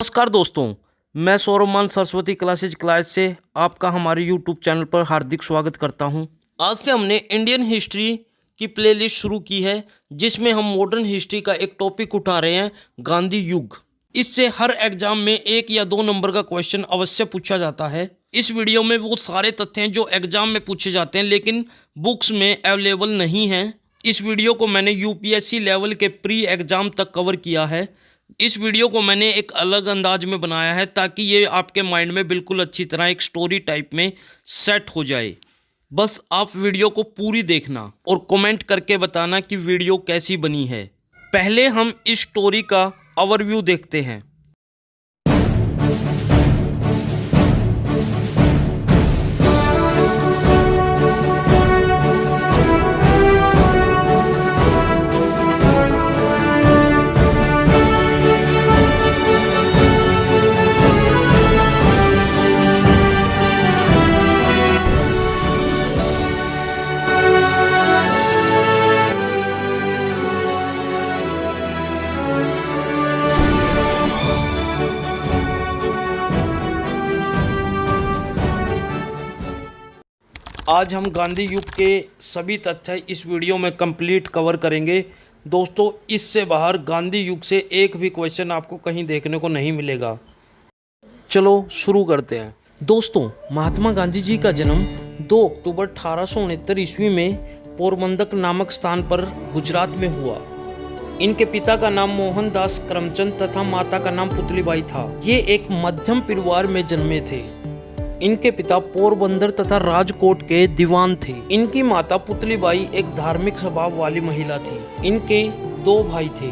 नमस्कार दोस्तों, मैं सौरभ मान सरस्वती क्लासेज क्लास से आपका हमारे यूट्यूब चैनल पर हार्दिक स्वागत करता हूं। आज से हमने इंडियन हिस्ट्री की प्लेलिस्ट शुरू की है, जिसमें हम मॉडर्न हिस्ट्री का एक टॉपिक उठा रहे हैं, गांधी युग। इससे हर एग्जाम में 1 या 2 नंबर का क्वेश्चन अवश्य पूछा जाता है। इस वीडियो में वो सारे तथ्य हैं जो एग्जाम में पूछे जाते हैं लेकिन बुक्स में अवेलेबल नहीं हैं। इस वीडियो को मैंने यूपीएससी लेवल के प्री एग्जाम तक कवर किया है। इस वीडियो को मैंने एक अलग अंदाज में बनाया है ताकि ये आपके माइंड में बिल्कुल अच्छी तरह एक स्टोरी टाइप में सेट हो जाए। बस आप वीडियो को पूरी देखना और कमेंट करके बताना कि वीडियो कैसी बनी है। पहले हम इस स्टोरी का ओवरव्यू देखते हैं। आज हम गांधी युग के सभी तथ्य इस वीडियो में कंप्लीट कवर करेंगे। दोस्तों, इससे बाहर गांधी युग से एक भी क्वेश्चन आपको कहीं देखने को नहीं मिलेगा। चलो शुरू करते हैं। दोस्तों, महात्मा गांधी जी का जन्म 2 अक्टूबर 1869 ईस्वी में पोरबंदर नामक स्थान पर गुजरात में हुआ। इनके पिता का नाम मोहनदास करमचंद तथा माता का नाम पुतलीबाई था। ये एक मध्यम परिवार में जन्मे थे। इनके पिता पोरबंदर तथा राजकोट के दीवान थे। इनकी माता पुतलीबाई एक धार्मिक स्वभाव वाली महिला थी। इनके 2 भाई थे,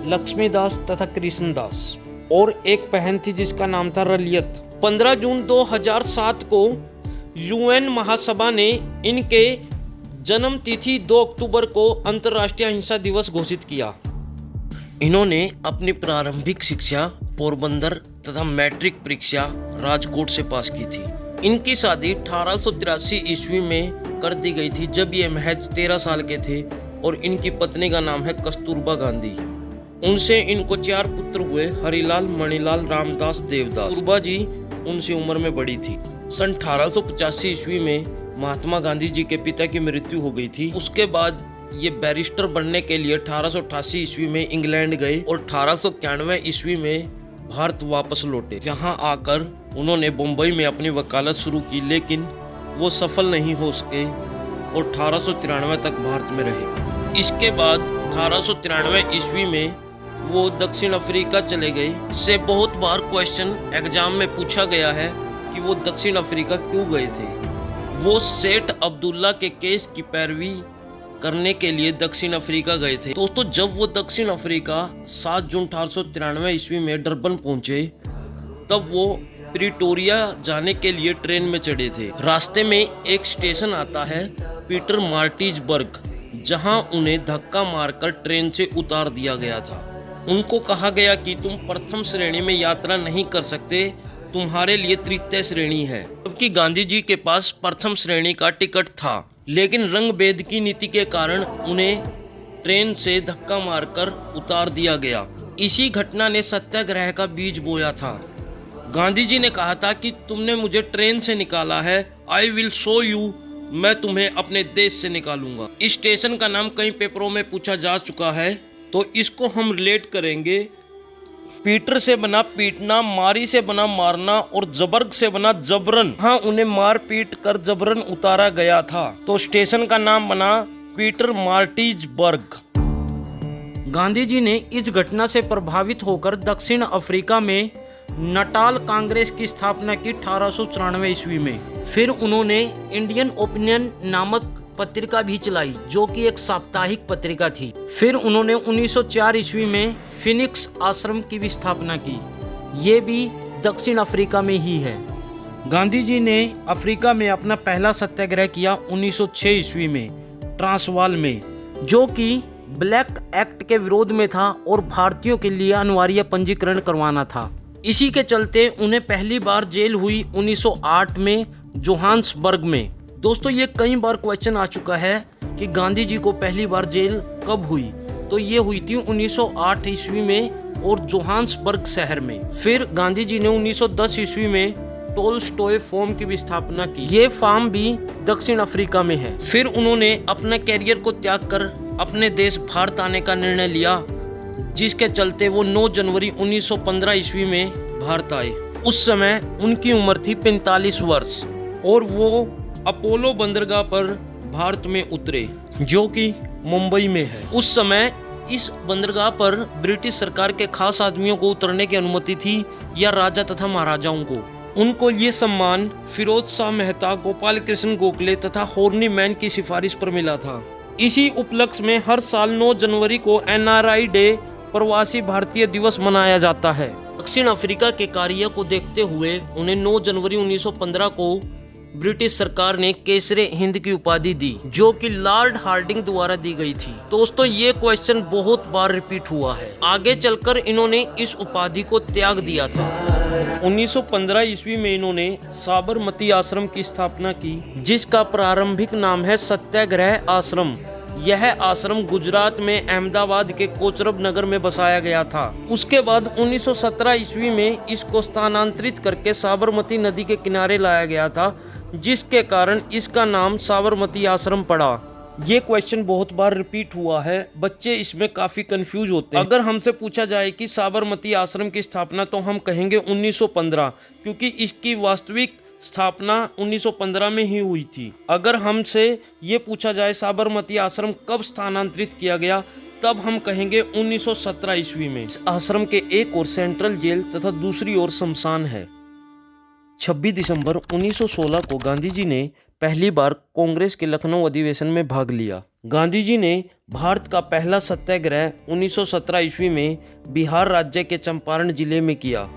लक्ष्मीदास तथा कृष्णदास, और एक बहन थी जिसका नाम था रलियत। 15 जून 2007 को यूएन महासभा ने इनके जन्म तिथि 2 अक्टूबर को अंतर्राष्ट्रीय अहिंसा दिवस घोषित किया। इन्होंने अपनी प्रारंभिक शिक्षा पोरबंदर तथा मैट्रिक परीक्षा राजकोट से पास की थी। इनकी शादी 1883 ईस्वी में कर दी गई थी जब ये महज 13 साल के थे, और इनकी पत्नी का नाम है कस्तूरबा गांधी। उनसे इनको 4 पुत्र हुए, हरिलाल, मणिलाल, रामदास, देवदास। कस्तूरबा जी उनसे उम्र में बड़ी थी। सन 1885 ईस्वी में महात्मा गांधी जी के पिता की मृत्यु हो गई थी। उसके बाद ये बैरिस्टर बनने के लिए 1888 ईस्वी में इंग्लैंड गए और 1891 ईस्वी में भारत वापस लौटे। यहाँ आकर उन्होंने मुंबई में अपनी वकालत शुरू की, लेकिन वो सफल नहीं हो सके और 1893 तक भारत में रहे। इसके बाद 1893 ईस्वी में वो दक्षिण अफ्रीका चले गए। से बहुत बार क्वेश्चन एग्जाम में पूछा गया है कि वो दक्षिण अफ्रीका क्यों गए थे। वो सेठ अब्दुल्ला के केस की पैरवी करने के लिए दक्षिण अफ्रीका गए थे। दोस्तों, जब वो दक्षिण अफ्रीका 7 जून 1893 ईस्वी में डरबन पहुंचे, तब वो प्रिटोरिया जाने के लिए ट्रेन में चढ़े थे। रास्ते में एक स्टेशन आता है पीटर मार्टिजबर्ग, जहां उन्हें धक्का मारकर ट्रेन से उतार दिया गया था। उनको कहा गया कि तुम प्रथम श्रेणी में यात्रा नहीं कर सकते, तुम्हारे लिए तृतीय श्रेणी है। जबकि गांधी जी के पास प्रथम श्रेणी का टिकट था, लेकिन रंग भेद की नीति के कारण उन्हें ट्रेन से धक्का मारकर उतार दिया गया। इसी घटना ने सत्याग्रह का बीज बोया था। गांधी जी ने कहा था कि तुमने मुझे ट्रेन से निकाला है, आई विल शो यू, मैं तुम्हें अपने देश से निकालूंगा। इस स्टेशन का नाम कई पेपरों में पूछा जा चुका है, तो इसको हम रिलेट करेंगे। पीटर से बना पीटना, मारी से बना मारना, और जबर्ग से बना जबरन। हाँ, उन्हें मार पीट कर जबरन उतारा गया था, तो स्टेशन का नाम बना पीटर मार्टिजबर्ग। गांधी जी ने इस घटना से प्रभावित होकर दक्षिण अफ्रीका में नटाल कांग्रेस की स्थापना की 1894 ईस्वी में। फिर उन्होंने इंडियन ओपिनियन नामक पत्रिका भी चलाई, जो कि एक साप्ताहिक पत्रिका थी। फिर उन्होंने 1904 ईस्वी में फिनिक्स आश्रम की भी स्थापना की। ये भी दक्षिण अफ्रीका में ही है। गांधी जी ने अफ्रीका में अपना पहला सत्याग्रह किया 1906 ईस्वी में ट्रांसवाल में, जो कि ब्लैक एक्ट के विरोध में था और भारतीयों के लिए अनिवार्य पंजीकरण करवाना था। इसी के चलते उन्हें पहली बार जेल हुई 1908 में जोहान्सबर्ग में। दोस्तों, ये कई बार क्वेश्चन आ चुका है कि गांधी जी को पहली बार जेल कब हुई, तो ये हुई थी 1908 ईस्वी में और जोहान्सबर्ग शहर में। फिर गांधी जी ने 1910 ईस्वी में टोल्स्टॉय फार्म की भी स्थापना की। ये फार्म भी दक्षिण अफ्रीका में है। फिर उन्होंने अपने कैरियर को त्याग कर अपने देश भारत आने का निर्णय लिया, जिसके चलते वो 9 जनवरी 1915 ईस्वी में भारत आए। उस समय उनकी उम्र थी 45 वर्ष और वो अपोलो बंदरगाह पर भारत में उतरे, जो कि मुंबई में है। उस समय इस बंदरगाह पर ब्रिटिश सरकार के खास आदमियों को उतरने की अनुमति थी या राजा तथा महाराजाओं को। उनको ये सम्मान फिरोज शाह मेहता, गोपाल कृष्ण गोखले तथा हॉर्नी मैन की सिफारिश पर मिला था। इसी उपलक्ष्य में हर साल 9 जनवरी को NRI डे, प्रवासी भारतीय दिवस मनाया जाता है। दक्षिण अफ्रीका के कार्य को देखते हुए उन्हें 9 जनवरी 1915 को ब्रिटिश सरकार ने केसरे हिंद की उपाधि दी, जो कि लॉर्ड हार्डिंग द्वारा दी गई थी। दोस्तों, ये क्वेश्चन बहुत बार रिपीट हुआ है। आगे चलकर इन्होंने इस उपाधि को त्याग दिया था। 1915 ईस्वी में इन्होंने साबरमती आश्रम की स्थापना की, जिसका प्रारंभिक नाम है सत्याग्रह आश्रम। यह आश्रम गुजरात में अहमदाबाद के कोचरब नगर में बसाया गया था। उसके बाद 1917 ईस्वी में इसको स्थानांतरित करके साबरमती नदी के किनारे लाया गया था, जिसके कारण इसका नाम साबरमती आश्रम पड़ा। ये क्वेश्चन बहुत बार रिपीट हुआ है, बच्चे इसमें काफी कंफ्यूज होते हैं। अगर हमसे पूछा जाए कि साबरमती आश्रम की स्थापना, तो हम कहेंगे 1915, क्योंकि इसकी वास्तविक स्थापना 1915 में ही हुई थी। अगर हमसे ये पूछा जाए साबरमती आश्रम कब स्थानांतरित किया गया, तब हम कहेंगे 1917 ईस्वी में। इस आश्रम के एक ओर सेंट्रल जेल तथा दूसरी ओर शमशान है। 26 दिसंबर 1916 को गांधी जी ने पहली बार कांग्रेस के लखनऊ अधिवेशन में भाग लिया। गांधी जी ने भारत का पहला सत्याग्रह 1917 ईस्वी में बिहार राज्य के चंपारण जिले में किया।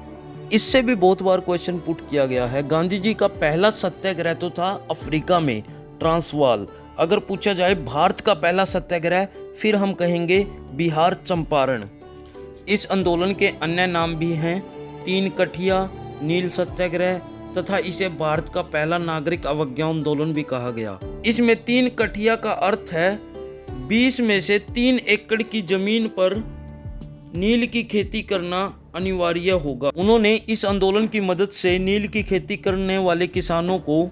इससे भी बहुत बार क्वेश्चन पुट किया गया है। गांधी जी का पहला सत्याग्रह तो था अफ्रीका में, ट्रांसवाल। अगर पूछा जाए भारत का पहला सत्याग्रह, फिर हम कहेंगे बिहार चंपारण। इस आंदोलन के अन्य नाम भी हैं 3 कठिया, नील सत्याग्रह तथा इसे भारत का पहला नागरिक अवज्ञा आंदोलन भी कहा गया। इसमें 3 कठिया का अर्थ है 20 में से 3 एकड़ की जमीन पर नील की खेती करना अनिवार्य होगा। उन्होंने इस आंदोलन की मदद से नील की खेती करने वाले किसानों को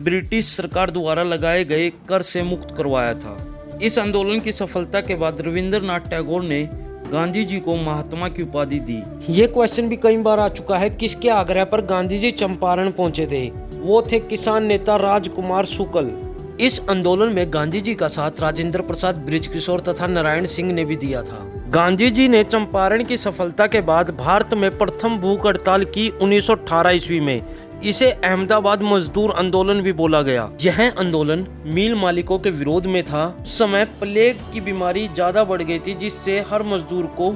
ब्रिटिश सरकार द्वारा लगाए गए कर से मुक्त करवाया था। इस आंदोलन की सफलता के बाद रविंद्रनाथ टैगोर ने गांधी जी को महात्मा की उपाधि दी। ये क्वेश्चन भी कई बार आ चुका है, किसके आग्रह पर गांधी जी चंपारण पहुंचे थे? वो थे किसान नेता राजकुमार शुक्ल। इस आंदोलन में गांधी जी का साथ राजेंद्र प्रसाद, बृजकिशोर तथा नारायण सिंह ने भी दिया था। गांधी जी ने चंपारण की सफलता के बाद भारत में प्रथम भूख हड़ताल की 1918 ईस्वी में। इसे अहमदाबाद मजदूर आंदोलन भी बोला गया। यह आंदोलन मिल मालिकों के विरोध में था। उस समय प्लेग की बीमारी ज्यादा बढ़ गई थी, जिससे हर मजदूर को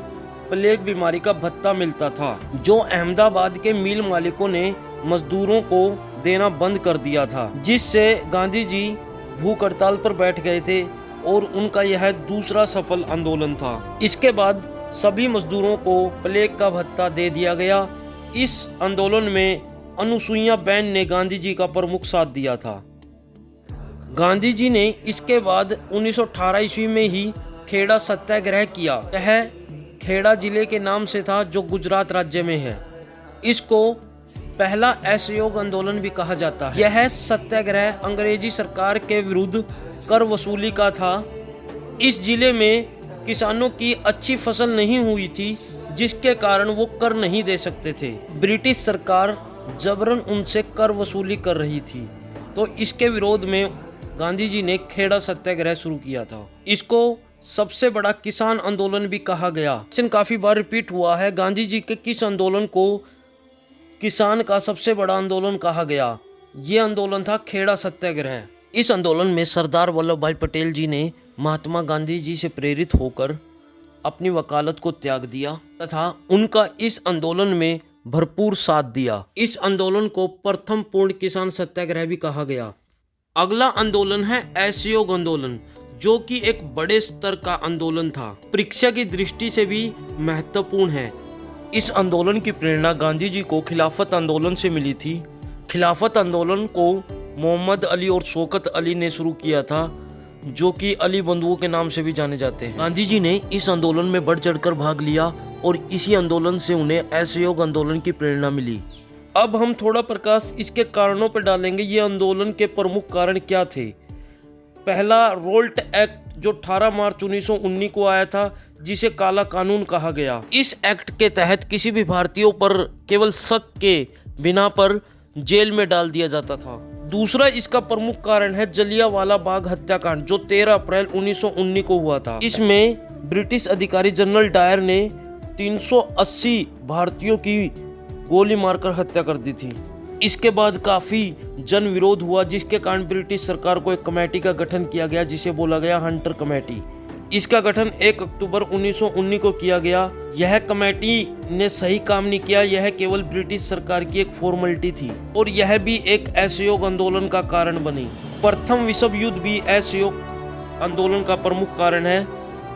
प्लेग बीमारी का भत्ता मिलता था, जो अहमदाबाद के मिल मालिकों ने मजदूरों को देना बंद कर दिया था, जिससे गांधी जी भूख हड़ताल पर बैठ गए थे और उनका यह दूसरा सफल आंदोलन था। इसके बाद सभी मजदूरों को प्लेग का भत्ता दे दिया गया। इस आंदोलन में अनुसुईया बेन ने गांधी जी का प्रमुख साथ दिया था। गांधी जी ने इसके बाद 1918 ईस्वी में ही खेड़ा सत्याग्रह किया। यह खेड़ा जिले के नाम से था, जो गुजरात राज्य में है। इसको पहला असहयोग आंदोलन भी कहा जाता है। यह सत्याग्रह अंग्रेजी सरकार के विरुद्ध कर वसूली का था। इस जिले में किसानों की अच्छी फसल नहीं हुई थी, जिसके कारण वो कर नहीं दे सकते थे। ब्रिटिश सरकार जबरन उनसे कर वसूली कर रही थी, तो इसके विरोध में गांधी जी ने खेड़ा सत्याग्रह शुरू किया था। इसको सबसे बड़ा किसान आंदोलन भी कहा गया। क्वेश्चन काफी बार रिपीट हुआ है, गांधी जी के किस आंदोलन को किसान का सबसे बड़ा आंदोलन कहा गया? ये आंदोलन था खेड़ा सत्याग्रह। इस आंदोलन में सरदार वल्लभ भाई पटेल जी ने महात्मा गांधी जी से प्रेरित होकर अपनी वकालत को त्याग दिया तथा उनका इस आंदोलन में भरपूर साथ दिया। इस आंदोलन को प्रथम पूर्ण किसान सत्याग्रह भी कहा गया। अगला आंदोलन है असहयोग आंदोलन, जो कि एक बड़े स्तर का आंदोलन था, परीक्षा की दृष्टि से भी महत्वपूर्ण है। इस आंदोलन की प्रेरणा गांधी जी को खिलाफत आंदोलन से मिली थी। खिलाफत आंदोलन को मोहम्मद अली और शौकत अली ने शुरू किया था, जो कि अली बंधुओं के नाम से भी जाने जाते हैं। गांधी जी ने इस आंदोलन में बढ़ चढ़कर भाग लिया और इसी आंदोलन से उन्हें असहयोग आंदोलन की प्रेरणा मिली। अब हम थोड़ा प्रकाश इसके कारणों पर डालेंगे। ये आंदोलन के प्रमुख कारण क्या थे। पहला, रोल्ट एक्ट जो 18 मार्च 1919 को आया था, जिसे काला कानून कहा गया। इस एक्ट के तहत किसी भी भारतीयों पर केवल शक के बिना पर जेल में डाल दिया जाता था। दूसरा इसका प्रमुख कारण है जलियांवाला बाग हत्याकांड, जो 13 अप्रैल 1919 को हुआ था। इसमें ब्रिटिश अधिकारी जनरल डायर ने 380 भारतीयों की गोली मारकर हत्या कर दी थी। इसके बाद काफी जन विरोध हुआ, जिसके कारण ब्रिटिश सरकार को एक कमेटी का गठन किया गया, जिसे बोला गया हंटर कमेटी। इसका गठन 1 अक्टूबर 1919 को किया गया। यह कमेटी ने सही काम नहीं किया, यह केवल ब्रिटिश सरकार की एक फॉर्मेलिटी थी और यह भी एक असहयोग आंदोलन का कारण बनी। प्रथम विश्व युद्ध भी असहयोग आंदोलन का प्रमुख कारण है।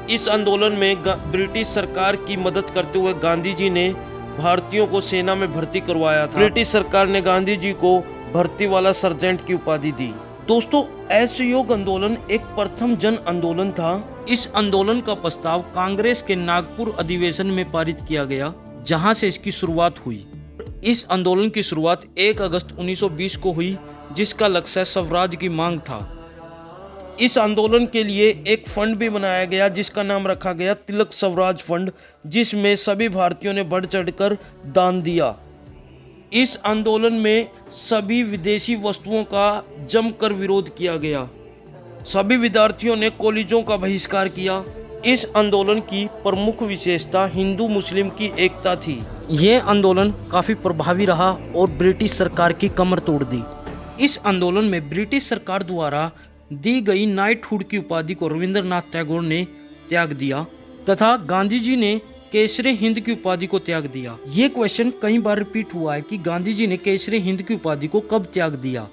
इस आंदोलन में ब्रिटिश सरकार की मदद करते हुए गांधी जी ने भारतीयों को सेना में भर्ती करवाया था। ब्रिटिश सरकार ने गांधी जी को भर्ती वाला सर्जेंट की उपाधि दी। दोस्तों, असहयोग आंदोलन एक प्रथम जन आंदोलन था। इस आंदोलन का प्रस्ताव कांग्रेस के नागपुर अधिवेशन में पारित किया गया, जहां से इसकी शुरुआत हुई। इस आंदोलन की शुरुआत 1 अगस्त 1920 को हुई, जिसका लक्ष्य स्वराज की मांग था। इस आंदोलन के लिए एक फंड भी बनाया गया, जिसका नाम रखा गया तिलक स्वराज फंड, जिसमें सभी भारतीयों ने बढ़ चढ़कर दान दिया। इस आंदोलन में सभी विदेशी वस्तुओं का जमकर विरोध किया गया। सभी विद्यार्थियों ने कॉलेजों का बहिष्कार किया। इस आंदोलन की प्रमुख विशेषता हिंदू मुस्लिम की एकता थी। ये आंदोलन काफी प्रभावी रहा और ब्रिटिश सरकार की कमर तोड़ दी। इस आंदोलन में ब्रिटिश सरकार द्वारा दी गई नाइटहुड की उपाधि को रविंद्रनाथ टैगोर ने त्याग दिया तथा गांधी जी ने केसरे हिंद की उपाधि को त्याग दिया। ये क्वेश्चन कई बार रिपीट हुआ है कि गांधी जी ने केसरे हिंद की उपाधि को कब त्याग दिया।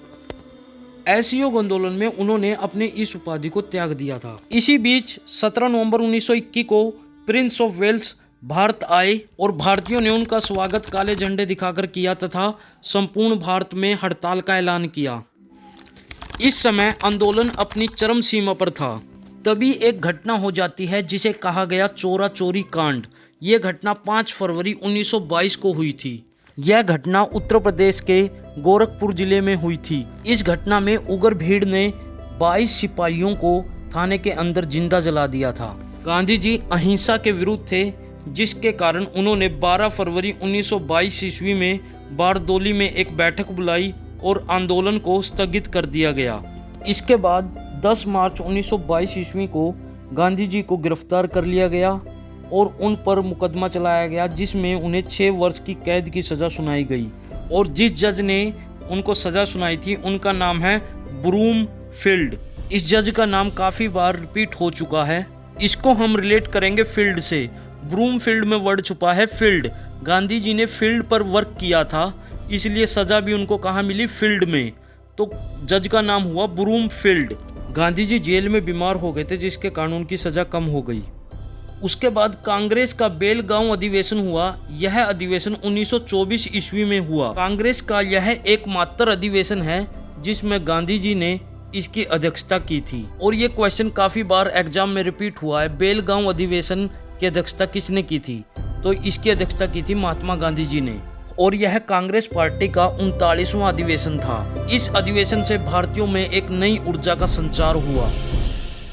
असहयोग आंदोलन में उन्होंने अपने इस उपाधि को त्याग दिया था। इसी बीच 17 नवंबर 1921 को प्रिंस ऑफ वेल्स भारत आए और भारतीयों ने उनका स्वागत काले झंडे दिखाकर किया तथा संपूर्ण भारत में हड़ताल का ऐलान किया। इस समय आंदोलन अपनी चरम सीमा पर था। तभी एक घटना हो जाती है जिसे कहा गया चोरा चोरी कांड। यह घटना 5 फरवरी 1922 को हुई थी। यह घटना उत्तर प्रदेश के गोरखपुर जिले में हुई थी। इस घटना में उग्र भीड़ ने 22 सिपाहियों को थाने के अंदर जिंदा जला दिया था। गांधी जी अहिंसा के विरुद्ध थे, जिसके कारण उन्होंने 12 फरवरी 1922 ईस्वी में बारदोली में एक बैठक बुलाई और आंदोलन को स्थगित कर दिया गया। इसके बाद 10 मार्च 1922 ईस्वी को गांधी जी को गिरफ्तार कर लिया गया और उन पर मुकदमा चलाया गया, जिसमें उन्हें 6 वर्ष की कैद की सज़ा सुनाई गई। और जिस जज ने उनको सज़ा सुनाई थी उनका नाम है ब्रूमफील्ड। इस जज का नाम काफ़ी बार रिपीट हो चुका है। इसको हम रिलेट करेंगे फील्ड से। ब्रूमफील्ड में वर्ड छुपा है फील्ड। गांधी जी ने फील्ड पर वर्क किया था, इसलिए सज़ा भी उनको कहाँ मिली, फील्ड में। तो जज का नाम हुआ ब्रूमफील्ड। गांधी जी जेल में बीमार हो गए थे, जिसके कारण उनकी सज़ा कम हो गई। उसके बाद कांग्रेस का बेलगांव अधिवेशन हुआ। यह अधिवेशन 1924 ईस्वी में हुआ। कांग्रेस का यह एकमात्र अधिवेशन है जिसमें गांधी जी ने इसकी अध्यक्षता की थी। और ये क्वेश्चन काफ़ी बार एग्जाम में रिपीट हुआ है, बेलगांव अधिवेशन की अध्यक्षता किसने की थी? तो इसकी अध्यक्षता की थी महात्मा गांधी जी ने। और यह कांग्रेस पार्टी का 39वां अधिवेशन था। इस अधिवेशन से भारतीयों में एक नई ऊर्जा का संचार हुआ।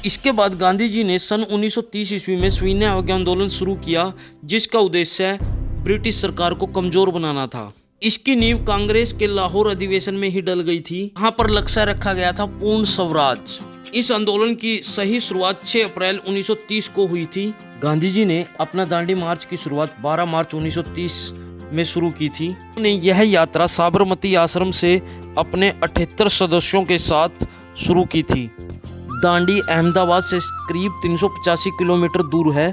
इसके बाद गांधी जी ने सन 1930 ईस्वी में सविनय अवज्ञा आंदोलन शुरू किया, जिसका उद्देश्य ब्रिटिश सरकार को कमजोर बनाना था। इसकी नींव कांग्रेस के लाहौर अधिवेशन में ही डल गई थी। यहाँ पर लक्ष्य रखा गया था पूर्ण स्वराज। इस आंदोलन की सही शुरुआत 6 अप्रैल 1930 को हुई थी। गांधी जी ने अपना दांडी मार्च की शुरुआत 12 मार्च 1930 में शुरू की थी। उन्होंने यह यात्रा साबरमती आश्रम से अपने 78 सदस्यों के साथ शुरू की थी। दांडी अहमदाबाद से करीब 385 किलोमीटर दूर है।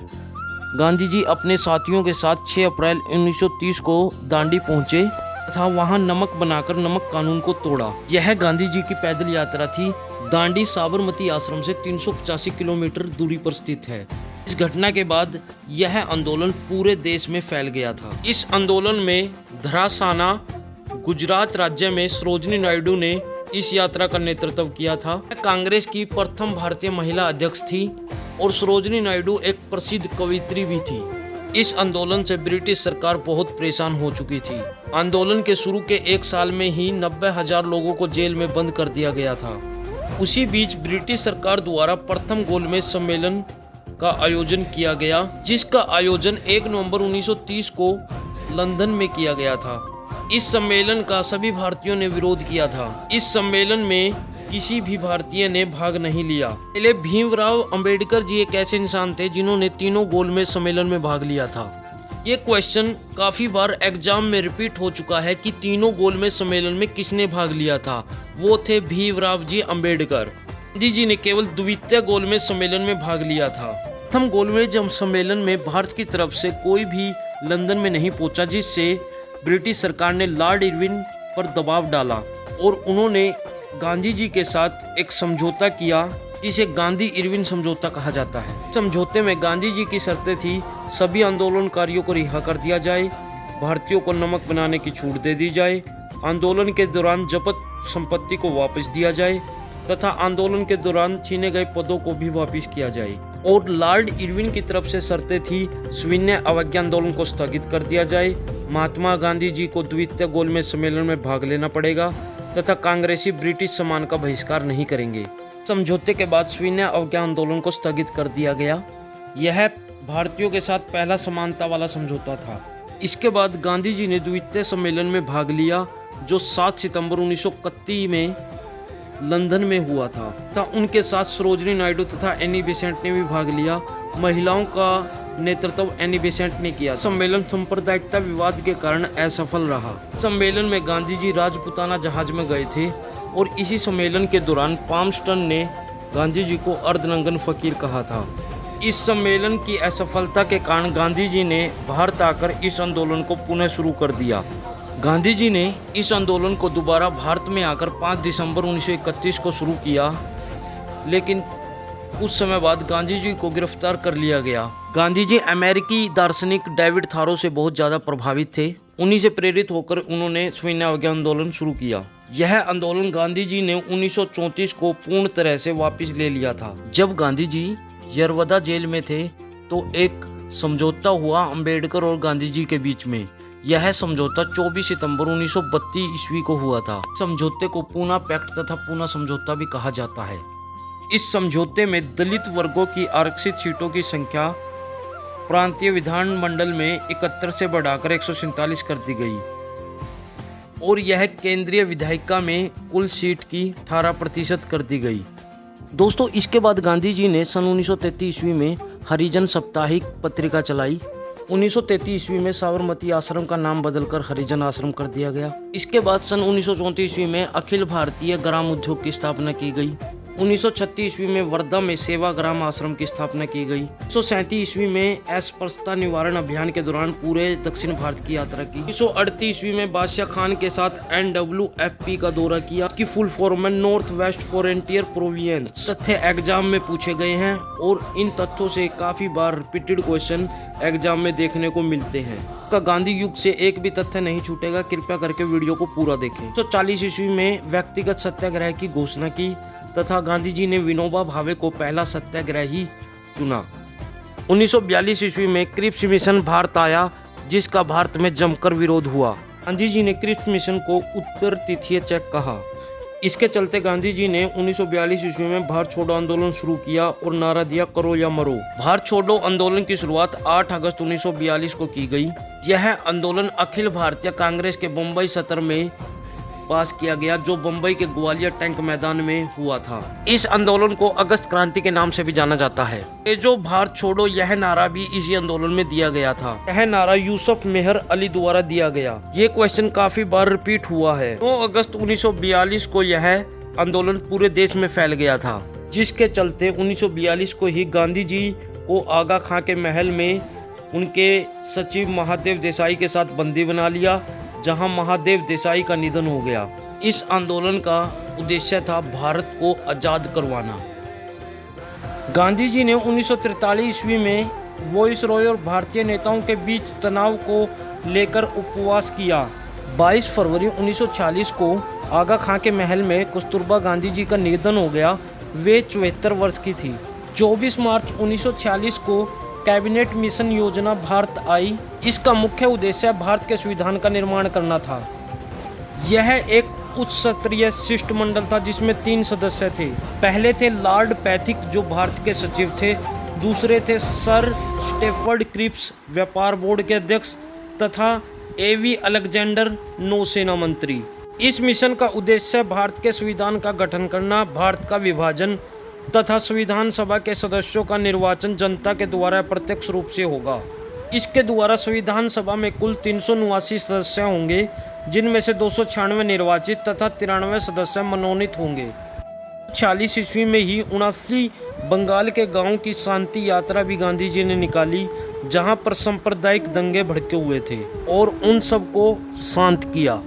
गांधी जी अपने साथियों के साथ 6 अप्रैल 1930 को दांडी पहुंचे तथा वहां नमक बनाकर नमक कानून को तोड़ा। यह गांधी जी की पैदल यात्रा थी। दांडी साबरमती आश्रम से 385 किलोमीटर दूरी पर स्थित है। इस घटना के बाद यह आंदोलन पूरे देश में फैल गया था। इस आंदोलन में धरासाना गुजरात राज्य में सरोजिनी नायडू ने इस यात्रा का नेतृत्व किया था। कांग्रेस की प्रथम भारतीय महिला अध्यक्ष थी और सरोजिनी नायडू एक प्रसिद्ध कवयित्री भी थी। इस आंदोलन से ब्रिटिश सरकार बहुत परेशान हो चुकी थी। आंदोलन के शुरू के 1 साल में ही 90,000 लोगों को जेल में बंद कर दिया गया था। उसी बीच ब्रिटिश सरकार द्वारा प्रथम गोलमेज सम्मेलन का आयोजन किया गया, जिसका आयोजन 1 नवंबर 1930 को लंदन में किया गया था। इस सम्मेलन का सभी भारतीयों ने विरोध किया था। इस सम्मेलन में किसी भी भारतीय ने भाग नहीं लिया। पहले भीमराव अंबेडकर जी एक ऐसे इंसान थे जिन्होंने तीनों गोलमेज सम्मेलन में भाग लिया था। ये क्वेश्चन काफी बार एग्जाम में रिपीट हो चुका है कि तीनों गोलमेज सम्मेलन में किसने भाग लिया था। वो थे भीमराव जी अंबेडकर। गांधी जी ने केवल द्वितीय गोलमेज सम्मेलन में भाग लिया था। प्रथम गोलमेज सम्मेलन में भारत की तरफ से कोई भी लंदन में नहीं पहुंचा, जिससे ब्रिटिश सरकार ने लॉर्ड इरविन पर दबाव डाला और उन्होंने गांधी जी के साथ एक समझौता किया, जिसे गांधी इरविन समझौता कहा जाता है। समझौते में गांधी जी की शर्तें थी, सभी आंदोलनकारियों को रिहा कर दिया जाए, भारतीयों को नमक बनाने की छूट दे दी जाए, आंदोलन के दौरान जब्त संपत्ति को वापस दिया जाए तथा आंदोलन के दौरान छीने गए पदों को भी वापस किया जाए। और लॉर्ड इरविन की तरफ से शर्तें थी, सविनय अवज्ञा आंदोलन को स्थगित कर दिया जाए, महात्मा गांधी जी को द्वितीय गोलमेज सम्मेलन में भाग लेना पड़ेगा तथा कांग्रेसी ब्रिटिश सम्मान का बहिष्कार नहीं करेंगे। समझौते के बाद सविनय अवज्ञा आंदोलन को स्थगित कर दिया गया। यह भारतीयों के साथ पहला समानता वाला समझौता था। इसके बाद गांधी जी ने द्वितीय सम्मेलन में भाग लिया, जो 7 सितंबर 1931 में लंदन में हुआ था तथा उनके साथ सरोजिनी नायडू तथा एनी बेसेंट ने भी भाग लिया। महिलाओं का नेतृत्व एनी बेसेंट ने किया। सम्मेलन सांप्रदायिकता विवाद के कारण असफल रहा। सम्मेलन में गांधी जी राजपुताना जहाज में गए थे और इसी सम्मेलन के दौरान पामस्टन ने गांधी जी को अर्धनंगन फकीर कहा था। इस सम्मेलन की असफलता के कारण गांधी जी ने भारत आकर इस आंदोलन को पुनः शुरू कर दिया। गांधी जी ने इस आंदोलन को दोबारा भारत में आकर 5 दिसंबर 1931 को शुरू किया, लेकिन कुछ समय बाद गांधी जी को गिरफ्तार कर लिया गया। गांधी जी अमेरिकी दार्शनिक डेविड थारो से बहुत ज़्यादा प्रभावित थे। उन्हीं से प्रेरित होकर उन्होंने सविनय अवज्ञा आंदोलन शुरू किया। यह आंदोलन गांधी जी ने 1934 को पूर्ण तरह से वापस ले लिया था। जब गांधी जी यरवदा जेल में थे तो एक समझौता हुआ अंबेडकर और गांधी जी के बीच में। यह समझौता 24 सितंबर 1932 ईस्वी को हुआ था। समझौते को पूना पैक्ट तथा पूना समझौता भी कहा जाता है। इस समझौते में दलित वर्गों की आरक्षित सीटों की संख्या प्रांतीय विधानमंडल में 71 से बढ़ाकर 147 कर दी गई और यह केंद्रीय विधायिका में कुल सीट की 18% कर दी गई। दोस्तों, इसके बाद गांधी जी ने सन 1933 ईस्वी में हरिजन साप्ताहिक पत्रिका चलाई। 1933 ईस्वी में साबरमती आश्रम का नाम बदलकर हरिजन आश्रम कर दिया गया। इसके बाद सन 1934 ईस्वी में अखिल भारतीय ग्राम उद्योग की स्थापना की गई। 1936 ईस्वी में वर्धा में सेवा ग्राम आश्रम की स्थापना की गई। 1937 ईस्वी में अस्पृश्यता निवारण अभियान के दौरान पूरे दक्षिण भारत की यात्रा की। 1938 ईस्वी में बादशाह खान के साथ NWFP का दौरा किया, कि फुल फॉर्म में नॉर्थ वेस्ट फ्रंटियर प्रोविंस। तथ्य एग्जाम में पूछे गए हैं और इन तथ्यों से काफी बार रिपीटेड क्वेश्चन एग्जाम में देखने को मिलते हैं। का गांधी युग से एक भी तथ्य नहीं छूटेगा, कृपया करके वीडियो को पूरा देखें। 1940 ईस्वी में व्यक्तिगत सत्याग्रह की घोषणा की तथा गांधी जी ने विनोबा भावे को पहला सत्याग्रही चुना। 1942 ईस्वी में क्रिप्स मिशन भारत आया, जिसका भारत में जमकर विरोध हुआ। गांधी जी ने क्रिप्स मिशन को उत्तर तिथिय चेक कहा। इसके चलते गांधी जी ने 1942 ईस्वी में भारत छोड़ो आंदोलन शुरू किया और नारा दिया, करो या मरो। भारत छोड़ो आंदोलन की शुरुआत 8 अगस्त 1942 को की गई। यह आंदोलन अखिल भारतीय कांग्रेस के बम्बई सत्र में पास किया गया, जो बम्बई के ग्वालियर टैंक मैदान में हुआ था। इस आंदोलन को अगस्त क्रांति के नाम से भी जाना जाता है। ये जो भारत छोड़ो, यह नारा भी इसी आंदोलन में दिया गया था। यह नारा यूसुफ मेहर अली द्वारा दिया गया। ये क्वेश्चन काफी बार रिपीट हुआ है। 9 अगस्त 1942 को यह आंदोलन पूरे देश में फैल गया था, जिसके चलते 1942 को ही गांधी जी को आगा खां के महल में उनके सचिव महादेव देसाई के साथ बंदी बना लिया, जहां महादेव देसाई का निधन हो गया। इस आंदोलन का उद्देश्य था भारत को आजाद करवाना। गांधी जी ने 1943 ईस्वी में वॉइसरॉय और भारतीय नेताओं के बीच तनाव को लेकर उपवास किया। 22 फरवरी 1946 को आगा खां के महल में कस्तूरबा गांधी जी का निधन हो गया। वे 74 वर्ष की थी। 24 मार्च 1946 को कैबिनेट मिशन योजना भारत आई। इसका मुख्य उद्देश्य भारत के संविधान का निर्माण करना था। यह एक उच्च स्तरीय शिष्टमंडल था जिसमें 3 सदस्य थे। पहले थे लॉर्ड पैथिक जो भारत के सचिव थे, दूसरे थे सर स्टेफर्ड क्रिप्स व्यापार बोर्ड के अध्यक्ष तथा एवी अलेक्जेंडर नौसेना मंत्री। इस मिशन का उद्देश्य भारत के संविधान का गठन करना, भारत का विभाजन तथा संविधान सभा के सदस्यों का निर्वाचन जनता के द्वारा प्रत्यक्ष रूप से होगा। इसके द्वारा संविधान सभा में कुल 379 सदस्य होंगे, जिनमें से 296 निर्वाचित तथा 93 सदस्य मनोनीत होंगे। 46 ईस्वी में ही 79 बंगाल के गांव की शांति यात्रा भी गांधी जी ने निकाली, जहां पर सांप्रदायिक दंगे भड़के हुए थे और उन सबको शांत किया।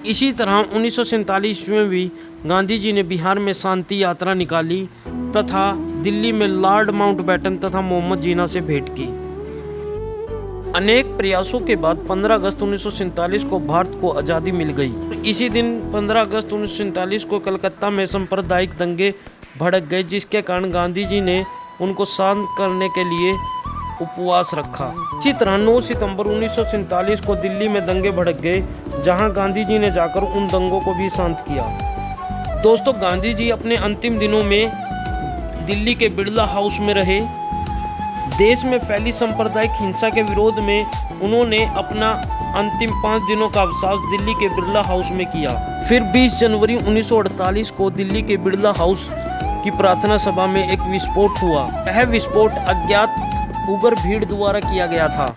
इसी तरह 1947 ईस्वी में भी गांधी जी ने बिहार में शांति यात्रा निकाली तथा दिल्ली में लॉर्ड माउंटबेटन तथा मोहम्मद जिन्ना से भेंट की। अनेक प्रयासों के बाद 15 अगस्त 1947 को भारत को आज़ादी मिल गई। इसी दिन 15 अगस्त 1947 को कलकत्ता में सांप्रदायिक दंगे भड़क गए, जिसके कारण गांधी जी ने उनको शांत करने के लिए उपवास रखा। इसी तरह 9 सितंबर 1947 को दिल्ली में दंगे भड़क गए, जहां गांधी जी ने जाकर उन दंगों को भी शांत किया। दोस्तों, गांधी जी अपने अंतिम दिनों में दिल्ली के बिड़ला हाउस में रहे। देश में फैली सांप्रदायिक हिंसा के विरोध में उन्होंने अपना अंतिम 5 दिनों का अवकाश दिल्ली के बिड़ला हाउस में किया। फिर 20 जनवरी 1948 को दिल्ली के बिड़ला हाउस की प्रार्थना सभा में एक विस्फोट हुआ। यह विस्फोट अज्ञात उग्र भीड़ द्वारा किया गया था।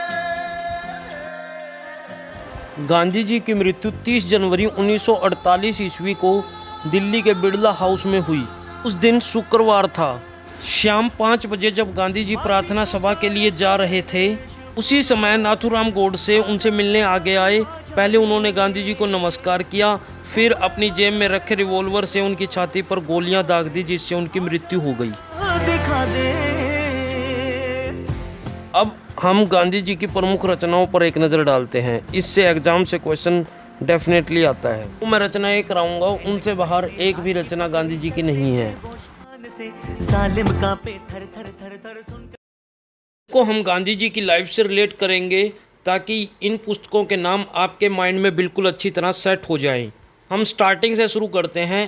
गांधी जी की मृत्यु 30 जनवरी 1948 ईस्वी को दिल्ली के बिड़ला हाउस में हुई। उस दिन शुक्रवार था। शाम 5 बजे जब गांधी जी प्रार्थना सभा के लिए जा रहे थे, उसी समय नाथूराम गोडसे उनसे मिलने आगे आए। पहले उन्होंने गांधी जी को नमस्कार किया, फिर अपनी जेब में रखे रिवॉल्वर से उनकी छाती पर गोलियां दाग दी, जिससे उनकी मृत्यु हो गई। अब हम गांधी जी की प्रमुख रचनाओं पर एक नज़र डालते हैं। इससे एग्जाम से क्वेश्चन डेफिनेटली आता है। तो मैं रचनाएं कराऊंगा, उनसे बाहर एक भी रचना गांधी जी की नहीं है। को हम गांधी जी की लाइफ से रिलेट करेंगे ताकि इन पुस्तकों के नाम आपके माइंड में बिल्कुल अच्छी तरह सेट हो जाएं। हम स्टार्टिंग से शुरू करते हैं।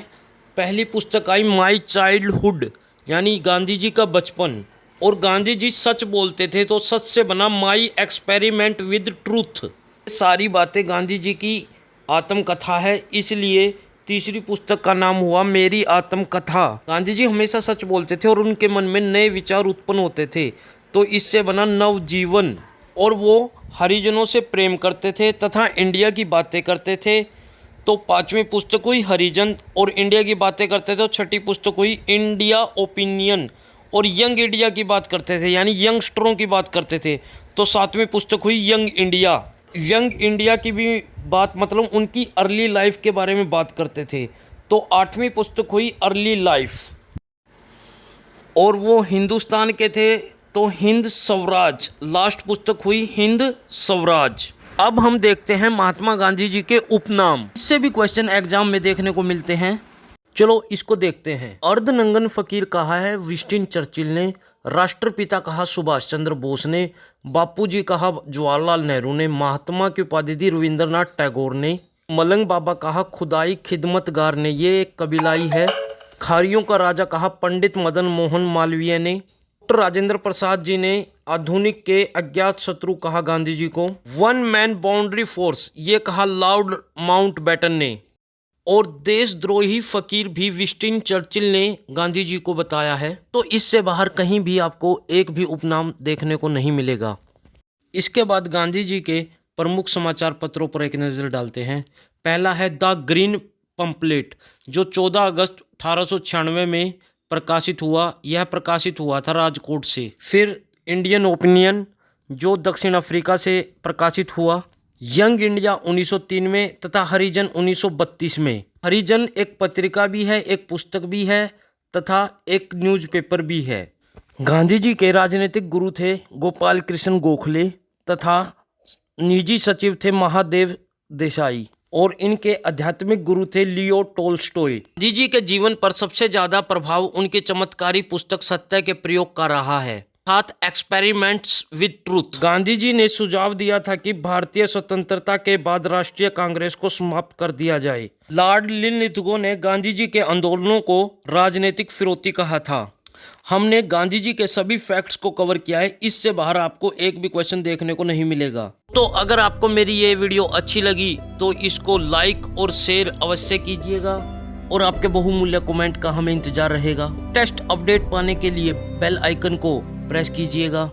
पहली पुस्तक आई माई चाइल्डहुड, यानी गांधी जी का बचपन। और गांधी जी सच बोलते थे तो सच से बना माई एक्सपेरिमेंट विद ट्रूथ। सारी बातें गांधी जी की आत्मकथा है, इसलिए तीसरी पुस्तक का नाम हुआ मेरी आत्मकथा। गांधी जी हमेशा सच बोलते थे और उनके मन में नए विचार उत्पन्न होते थे, तो इससे बना नवजीवन। और वो हरिजनों से प्रेम करते थे तथा इंडिया की बातें करते थे, तो 5वीं पुस्तक हुई हरिजन। और इंडिया की बातें करते थे तो 6ठी पुस्तक हुई इंडिया ओपिनियन। और यंग इंडिया की बात करते थे, यानी यंगस्टरों की बात करते थे, तो 7वीं पुस्तक हुई यंग इंडिया। यंग इंडिया की भी बात मतलब उनकी अर्ली लाइफ के बारे में बात करते थे, तो 8वीं पुस्तक हुई अर्ली लाइफ। और वो हिंदुस्तान के थे तो हिंद स्वराज। लास्ट पुस्तक हुई हिंद स्वराज। अब हम देखते हैं महात्मा गांधी जी के उपनाम। इससे भी क्वेश्चन एग्जाम में देखने को मिलते हैं। चलो इसको देखते हैं। अर्धनंगन फकीर कहा है विंस्टन चर्चिल ने, राष्ट्रपिता कहा सुभाष चंद्र बोस ने, बापूजी कहा जवाहरलाल नेहरू ने, महात्मा की उपाधि दी रविंद्रनाथ टैगोर ने, मलंग बाबा कहा खुदाई खिदमतगार ने, ये एक कबीलाई है। खारियों का राजा कहा पंडित मदन मोहन मालवीय ने। डॉक्टर राजेंद्र प्रसाद जी ने आधुनिक के अज्ञात शत्रु कहा गांधी जी को। वन मैन बाउंड्री फोर्स ये कहा लॉर्ड माउंटबेटन ने। और देशद्रोही फकीर भी विंस्टन चर्चिल ने गांधी जी को बताया है। तो इससे बाहर कहीं भी आपको एक भी उपनाम देखने को नहीं मिलेगा। इसके बाद गांधी जी के प्रमुख समाचार पत्रों पर एक नज़र डालते हैं। पहला है द ग्रीन पंपलेट, जो 14 अगस्त 1896 में प्रकाशित हुआ। यह प्रकाशित हुआ था राजकोट से। फिर इंडियन ओपिनियन, जो दक्षिण अफ्रीका से प्रकाशित हुआ। यंग इंडिया 1903 में तथा हरिजन 1932 में। हरिजन एक पत्रिका भी है, एक पुस्तक भी है तथा एक न्यूज़पेपर भी है। गांधी जी के राजनीतिक गुरु थे गोपाल कृष्ण गोखले तथा निजी सचिव थे महादेव देसाई। और इनके आध्यात्मिक गुरु थे लियो टोल्स्टॉय। गांधी जी के जीवन पर सबसे ज़्यादा प्रभाव उनकी चमत्कारी पुस्तक सत्य के प्रयोग का रहा है। साथ experiments with truth. Gandhi ji ने सुझाव दिया था कि भारतीय स्वतंत्रता के बाद राष्ट्रीय कांग्रेस को समाप्त कर दिया जाए। लॉर्ड लिनलिथगो ने गांधी जी के आंदोलनों को राजनीतिक फिरौती कहा था। हमने गांधी जी के सभी फैक्ट्स को कवर किया है, इससे बाहर आपको एक भी क्वेश्चन देखने को नहीं मिलेगा। तो अगर आपको मेरी ये वीडियो अच्छी लगी तो इसको लाइक और शेयर अवश्य कीजिएगा और आपके बहुमूल्य कमेंट का हमें इंतजार रहेगा। टेस्ट अपडेट पाने के लिए बेल आइकन को प्रेस कीजिएगा।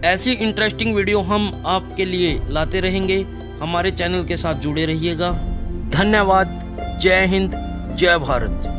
ऐसी इंटरेस्टिंग वीडियो हम आपके लिए लाते रहेंगे। हमारे चैनल के साथ जुड़े रहिएगा। धन्यवाद। जय हिंद, जय भारत।